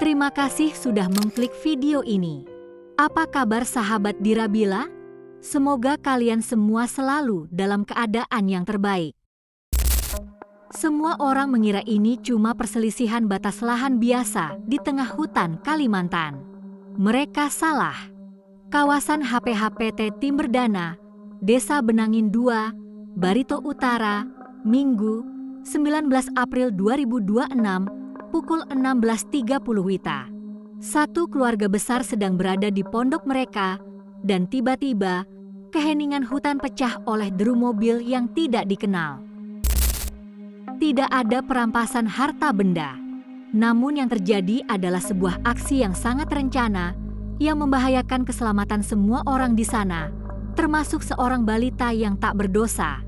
Terima kasih sudah mengklik video ini. Apa kabar sahabat Dirabila? Semoga kalian semua selalu dalam keadaan yang terbaik. Semua orang mengira ini cuma perselisihan batas lahan biasa di tengah hutan Kalimantan. Mereka salah. Kawasan HPHPT Timberdana, Desa Benangin II, Barito Utara, Minggu, 19 April 2026, pukul 16.30 WITA. Satu keluarga besar sedang berada di pondok mereka, dan tiba-tiba keheningan hutan pecah oleh deru mobil yang tidak dikenal. Tidak ada perampasan harta benda, namun yang terjadi adalah sebuah aksi yang sangat terencana yang membahayakan keselamatan semua orang di sana, termasuk seorang balita yang tak berdosa.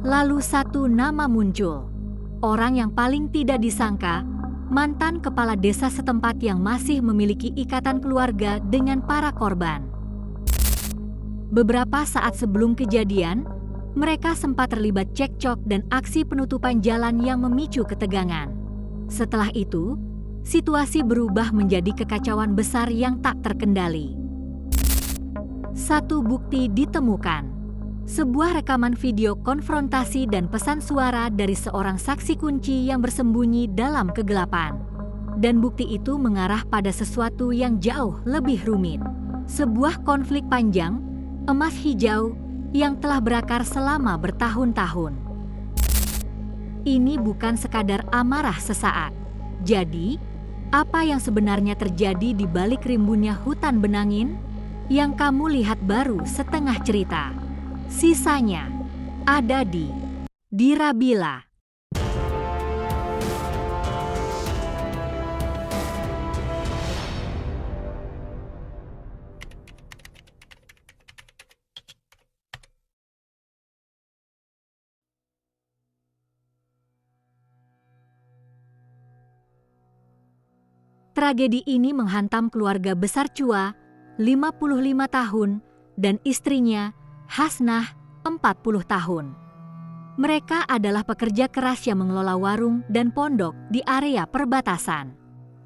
Lalu satu nama muncul, orang yang paling tidak disangka, mantan kepala desa setempat yang masih memiliki ikatan keluarga dengan para korban. Beberapa saat sebelum kejadian, mereka sempat terlibat cekcok dan aksi penutupan jalan yang memicu ketegangan. Setelah itu, situasi berubah menjadi kekacauan besar yang tak terkendali. Satu bukti ditemukan. Sebuah rekaman video konfrontasi dan pesan suara dari seorang saksi kunci yang bersembunyi dalam kegelapan. Dan bukti itu mengarah pada sesuatu yang jauh lebih rumit. Sebuah konflik panjang, emas hijau, yang telah berakar selama bertahun-tahun. Ini bukan sekadar amarah sesaat. Jadi, apa yang sebenarnya terjadi di balik rimbunnya hutan Benangin? Yang kamu lihat baru setengah cerita. Sisanya ada di Dirabila. Tragedi ini menghantam keluarga besar Chua, 55 tahun, dan istrinya, Hasnah, 40 tahun. Mereka adalah pekerja keras yang mengelola warung dan pondok di area perbatasan.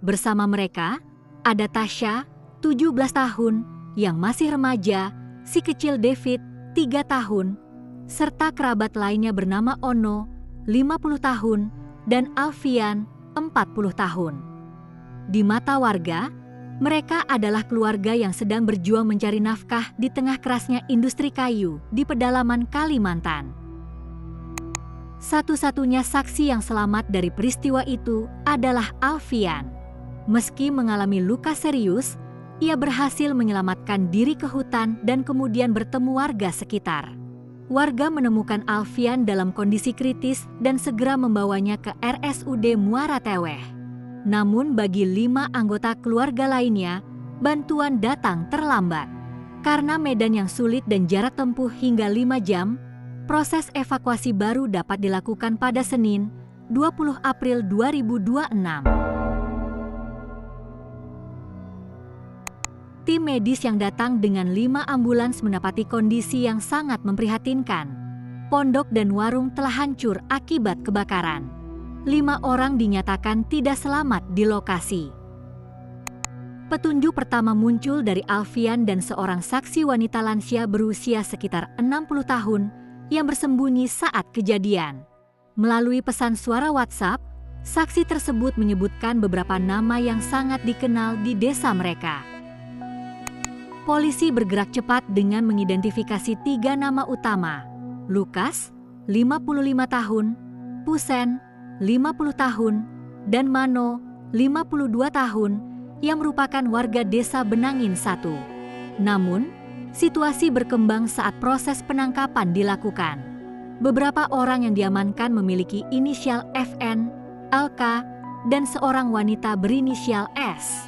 Bersama mereka, ada Tasya, 17 tahun, yang masih remaja, si kecil David, 3 tahun, serta kerabat lainnya bernama Ono, 50 tahun, dan Alfian, 40 tahun. Di mata warga, mereka adalah keluarga yang sedang berjuang mencari nafkah di tengah kerasnya industri kayu di pedalaman Kalimantan. Satu-satunya saksi yang selamat dari peristiwa itu adalah Alfian. Meski mengalami luka serius, ia berhasil menyelamatkan diri ke hutan dan kemudian bertemu warga sekitar. Warga menemukan Alfian dalam kondisi kritis dan segera membawanya ke RSUD Muara Teweh. Namun bagi 5 anggota keluarga lainnya, bantuan datang terlambat. Karena medan yang sulit dan jarak tempuh hingga 5 jam, proses evakuasi baru dapat dilakukan pada Senin, 20 April 2026. Tim medis yang datang dengan 5 ambulans mendapati kondisi yang sangat memprihatinkan. Pondok dan warung telah hancur akibat kebakaran. 5 orang dinyatakan tidak selamat di lokasi. Petunjuk pertama muncul dari Alfian dan seorang saksi wanita lansia berusia sekitar 60 tahun yang bersembunyi saat kejadian. Melalui pesan suara WhatsApp, saksi tersebut menyebutkan beberapa nama yang sangat dikenal di desa mereka. Polisi bergerak cepat dengan mengidentifikasi 3 nama utama, Lukas, 55 tahun, Pusen, 50 tahun, dan Mano, 52 tahun, yang merupakan warga desa Benangin I. Namun, situasi berkembang saat proses penangkapan dilakukan. Beberapa orang yang diamankan memiliki inisial FN, LK, dan seorang wanita berinisial S.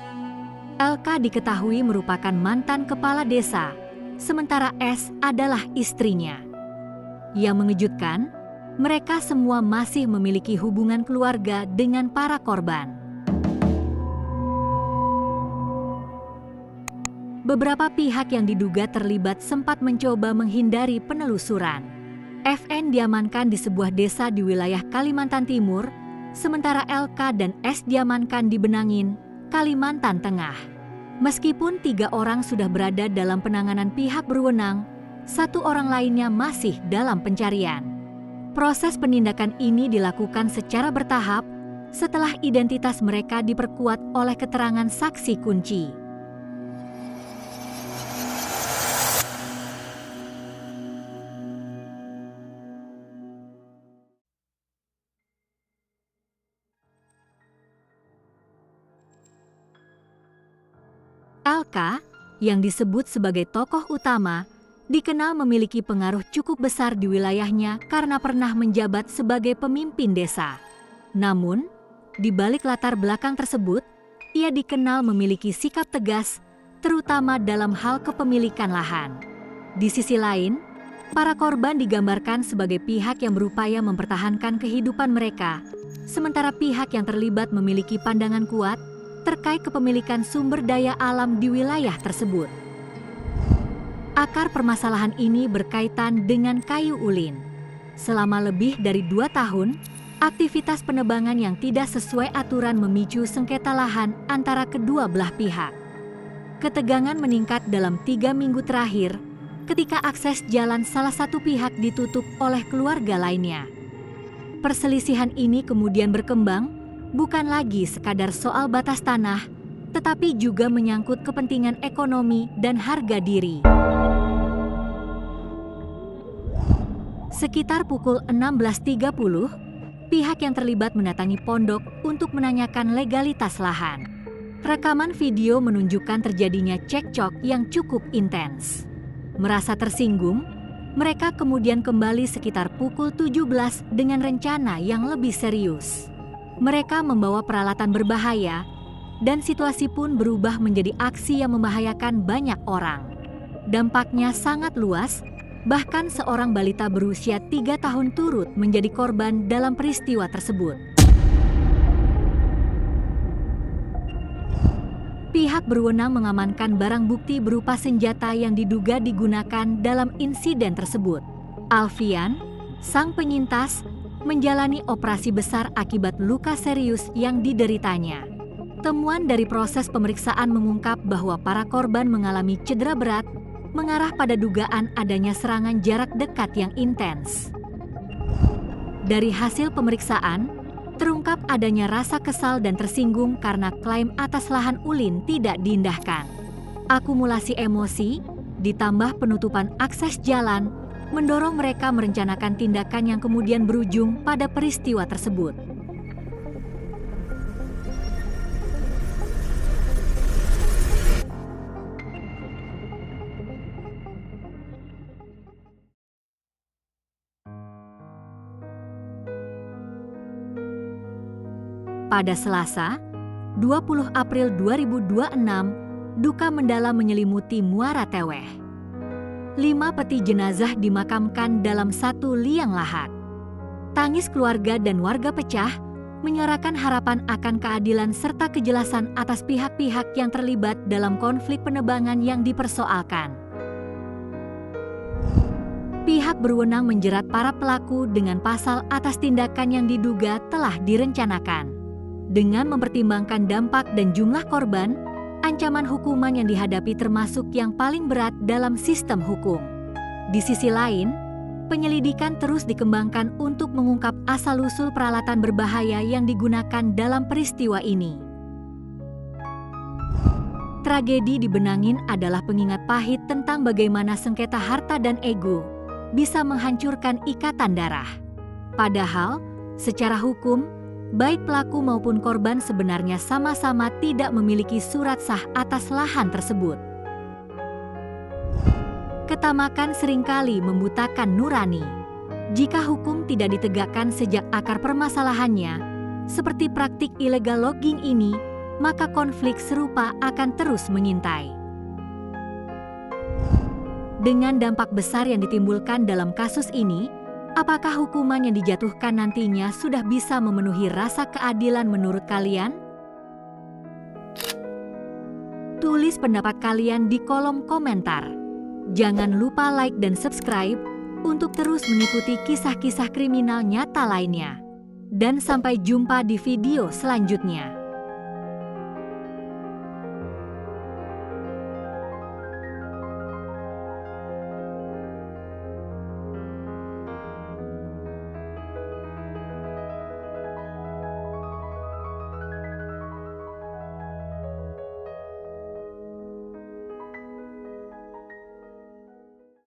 LK diketahui merupakan mantan kepala desa, sementara S adalah istrinya. Yang mengejutkan, mereka semua masih memiliki hubungan keluarga dengan para korban. Beberapa pihak yang diduga terlibat sempat mencoba menghindari penelusuran. FN diamankan di sebuah desa di wilayah Kalimantan Timur, sementara LK dan S diamankan di Benangin, Kalimantan Tengah. Meskipun 3 orang sudah berada dalam penanganan pihak berwenang, 1 orang lainnya masih dalam pencarian. Proses penindakan ini dilakukan secara bertahap setelah identitas mereka diperkuat oleh keterangan saksi kunci. LK, yang disebut sebagai tokoh utama, dikenal memiliki pengaruh cukup besar di wilayahnya karena pernah menjabat sebagai pemimpin desa. Namun, di balik latar belakang tersebut, ia dikenal memiliki sikap tegas, terutama dalam hal kepemilikan lahan. Di sisi lain, para korban digambarkan sebagai pihak yang berupaya mempertahankan kehidupan mereka, sementara pihak yang terlibat memiliki pandangan kuat terkait kepemilikan sumber daya alam di wilayah tersebut. Akar permasalahan ini berkaitan dengan kayu ulin. Selama lebih dari 2 tahun, aktivitas penebangan yang tidak sesuai aturan memicu sengketa lahan antara kedua belah pihak. Ketegangan meningkat dalam 3 minggu terakhir ketika akses jalan salah satu pihak ditutup oleh keluarga lainnya. Perselisihan ini kemudian berkembang bukan lagi sekadar soal batas tanah, tetapi juga menyangkut kepentingan ekonomi dan harga diri. Sekitar pukul 16.30, pihak yang terlibat mendatangi pondok untuk menanyakan legalitas lahan. Rekaman video menunjukkan terjadinya cekcok yang cukup intens. Merasa tersinggung, mereka kemudian kembali sekitar pukul 17 dengan rencana yang lebih serius. Mereka membawa peralatan berbahaya, dan situasi pun berubah menjadi aksi yang membahayakan banyak orang. Dampaknya sangat luas, bahkan seorang balita berusia 3 tahun turut menjadi korban dalam peristiwa tersebut. Pihak berwenang mengamankan barang bukti berupa senjata yang diduga digunakan dalam insiden tersebut. Alfian, sang penyintas, menjalani operasi besar akibat luka serius yang dideritanya. Temuan dari proses pemeriksaan mengungkap bahwa para korban mengalami cedera berat, mengarah pada dugaan adanya serangan jarak dekat yang intens. Dari hasil pemeriksaan, terungkap adanya rasa kesal dan tersinggung karena klaim atas lahan ulin tidak diindahkan. Akumulasi emosi, ditambah penutupan akses jalan, mendorong mereka merencanakan tindakan yang kemudian berujung pada peristiwa tersebut. Pada Selasa, 20 April 2026, duka mendalam menyelimuti Muara Teweh. 5 peti jenazah dimakamkan dalam satu liang lahat. Tangis keluarga dan warga pecah, menyuarakan harapan akan keadilan serta kejelasan atas pihak-pihak yang terlibat dalam konflik penebangan yang dipersoalkan. Pihak berwenang menjerat para pelaku dengan pasal atas tindakan yang diduga telah direncanakan. Dengan mempertimbangkan dampak dan jumlah korban, ancaman hukuman yang dihadapi termasuk yang paling berat dalam sistem hukum. Di sisi lain, penyelidikan terus dikembangkan untuk mengungkap asal-usul peralatan berbahaya yang digunakan dalam peristiwa ini. Tragedi di Benangin adalah pengingat pahit tentang bagaimana sengketa harta dan ego bisa menghancurkan ikatan darah. Padahal, secara hukum, baik pelaku maupun korban sebenarnya sama-sama tidak memiliki surat sah atas lahan tersebut. Ketamakan seringkali membutakan nurani. Jika hukum tidak ditegakkan sejak akar permasalahannya, seperti praktik ilegal logging ini, maka konflik serupa akan terus mengintai. Dengan dampak besar yang ditimbulkan dalam kasus ini, apakah hukuman yang dijatuhkan nantinya sudah bisa memenuhi rasa keadilan menurut kalian? Tulis pendapat kalian di kolom komentar. Jangan lupa like dan subscribe untuk terus mengikuti kisah-kisah kriminal nyata lainnya. dan sampai jumpa di video selanjutnya.